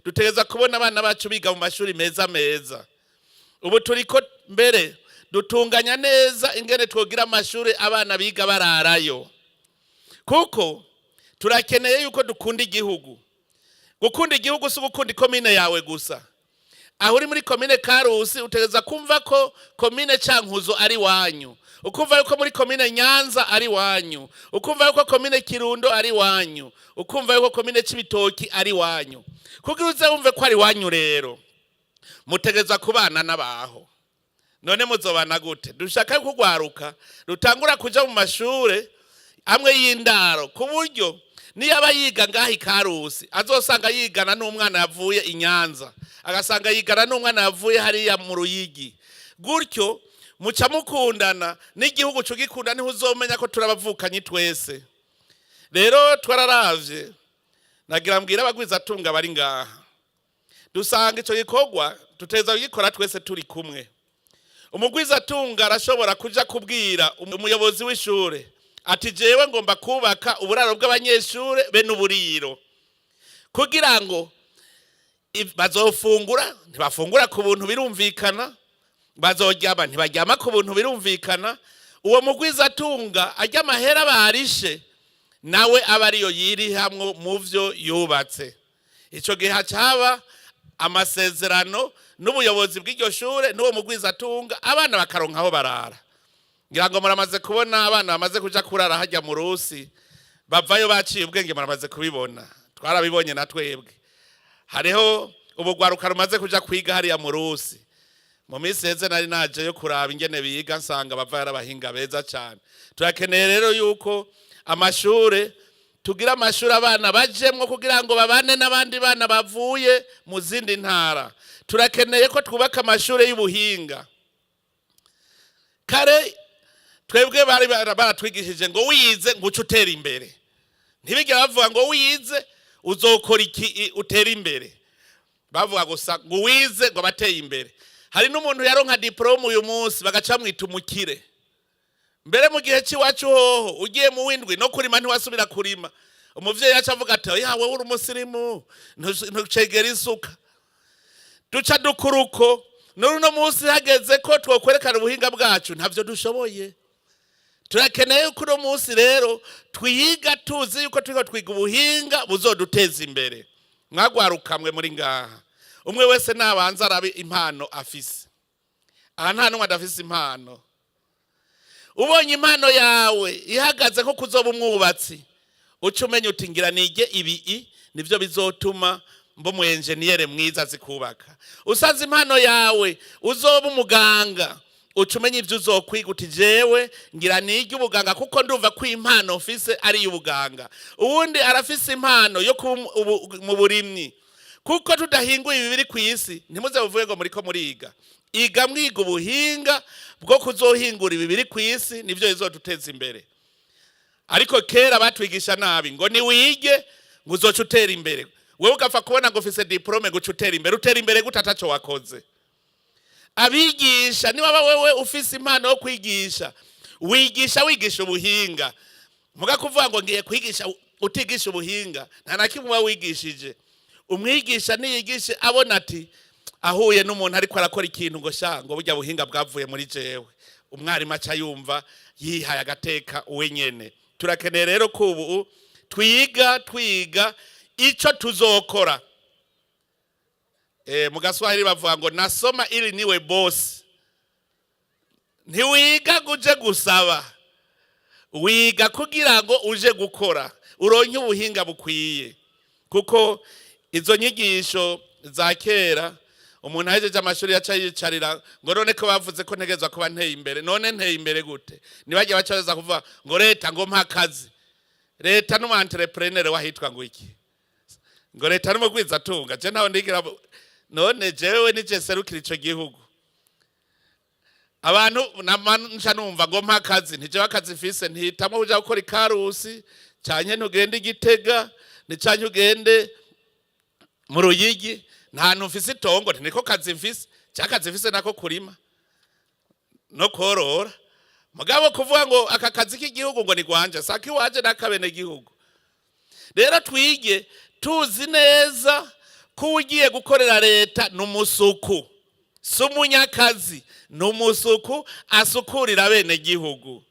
dutegeza kubona abana bacu biga mu mashuri meza. Ubu turiko mbere dutunganya neza ingene twogira amashuri abana biga bararayo, kuko turakeneye yuko dukunda igihugu. Gukunda igihugu si gukunda ikomine yawe gusa. Aho uri muri komine Karusi utegeza kumva ko komine Cankuzo ari wanyu, ukumva yuko muri komine Nyanza ari wanyu, ukumva yuko komine Kirundo ari wanyu, ukumva yuko komine Cibitoki ari wanyu. Kugira uze wumve ko ari wanyu rero mutegeza kubana n'abaho. None muzobana gute? Dushaka kugwaruka rutangura kuja mu mashure amwe y'indaro, ku buryo niyaba yiga ngahi Karusi azosanga yigana n'umwana yavuye i Nyanza, agasanga yigana n'umwana yavuye hariya mu Ruyigi. Gutyo muca mukundana, n'igihugu cugikunda niho uzomenya ko turabavukanye twese. Rero twararavye, nagira mbwira Abagwizatunga bari ngaha, dusanga ico gikorwa tuteza kugikora twese turi kumwe. Umugwizatunga arashobora kuja kubwira umuyobozi w'ishure ati jewe ngomba kubaka uburaro bw'abanyeshure be n'uburiro, kugira ngo bazofungura ntibafungura ku buntu birumvikana, bazoryama ntibaryama ku buntu birumvikana. Uwo mugwizatunga ajya amahera barishe nawe aba ariyo yiri hamwe mu vyo yubatse. Ico gihe hacaba amasezerano n'ubuyobozi bw'iryo shure n'uwo mugwizatunga, abana bakaronka aho barara. Ngira ngo muramaze kubona abana bamaze kuja kurara hajya mu Rusi, bavayo baciye ubwenge, muramaze kubibona, twarabibonye na twebwe. Hariho ubugwaruka rumaze kuja kwiga hariya mu Rusi. Mu minsi heze nari naje yo kuraba ingene biga, nsanga bava yarabahinga beza cyane. Turakeneye rero yuko amashure tugira amashuri abana bajemwo kugira ngo babane n'abandi bana bavuye mu zindi ntara. Turakeneye ko twubaka amashuri y'ubuhinga. Kare twebwe bari baratwigishije ngo wize ngo ucutera imbere, ntibige bavuga ngo wize uzokora iki utera imbere, bavuga gusa ngo wize ngo bateye imbere. Hari n'umuntu yaronka diplome uyu munsi bagaca mwita umukire. Mbere mu gihe cy'iwacu hoho ugiye mu windwi no kurima ntiwasubira kurima, umuvyeyi yaca avuga ati yawe uri umusirimu ntucegera isuka. Duca dukuruko no munsi hageze ko twokwerekana ubuhinga bwacu ntavyo dushoboye. Turakeneye ko no munsi rero twiga tuzi yuko twiko twiga ubuhinga buzoduteza imbere. Mwagwarukamwe muri ngaha, umwe wese nabanza arabe impano afise. Aha nta numwe adafise impano. Ubonye impano yawe ihagaze nko kuzoba umwubatsi, uca umenya uti ngira nige ibi nivyo bizotuma mbo mu engineer mwiza zikubaka. Usaze impano yawe uzoba umuganga, uca umenya ivyo uzokwiga uti jewe ngira nige ubuganga kuko ndumva ko impano mfise ari y'ubuganga. Uwundi arafise impano yo mu burimyi, kuko tudahinguye ibi biri kw'isi ntimuze buvuye ngo muriko muriga. Iga mwiga ubuhinga bwo kuzohingura ibi biri kw'isi, nivyo bizoduteza imbere. Ariko kera batwigisha nabi ngo ni wige ngo uzoca utera imbere. Wewe ugapfa kubona ngo ufise diplome ngo utera imbere. Utera imbere gute ataco wakoze? Abigisha niba wewe ufise impano yo kwigisha, wigisha ubuhinga. Muga kuvuga ngo ngiye kwigisha utigisha ubuhinga, nta nakimwe wigishije. Umwigisha niyigishe abona ati ahuye n'umuntu ariko arakora ikintu ngo ngo burya buhinga bwavuye muri jewe, umwarimu aca yumva yihaye agateka uwe nyene. Turakeneye rero ko ubu twiga ico tuzokora. Mu Gaswahili bavuga ngo nasoma ili niwe boss. Ntiwiga guje gusaba, wiga kugira ngo uje gukora, uronke ubuhinga bukwiye. Kuko izo nyigisho za kera umuntu ahejeje amashuri yaca yicarira ngo none ko bavuze ko ntegezwa kuba nteye imbere. None nteye imbere gute? Nibajye bacaza kuvuga ngo leta ngo mpa akazi. Leta n'umu entrepreneur wahitwa ngo iki? Ngo leta n'umugwizatunga. Je naho ndigira none jewe nije serukira ico gihugu. Abantu nca numva ngo mpa akazi, ntije bakazi fise ntihitamo uja gukora ikarusi, canke ntugende Igitega, nicanye ugende mu Ruyigi. Nta nufise itongo niko kazi mfise, cyakazi mfise nako kurima no korora. Mugabo kuvuga ngo aka kazi k'igihugu ngo ni gwanje, saki waje nakabene gihugu. Rero twige tuzi neza ko ugiye gukorera leta n'umusuku, si umunyakazi, n'umusuku asukurira bene gihugu.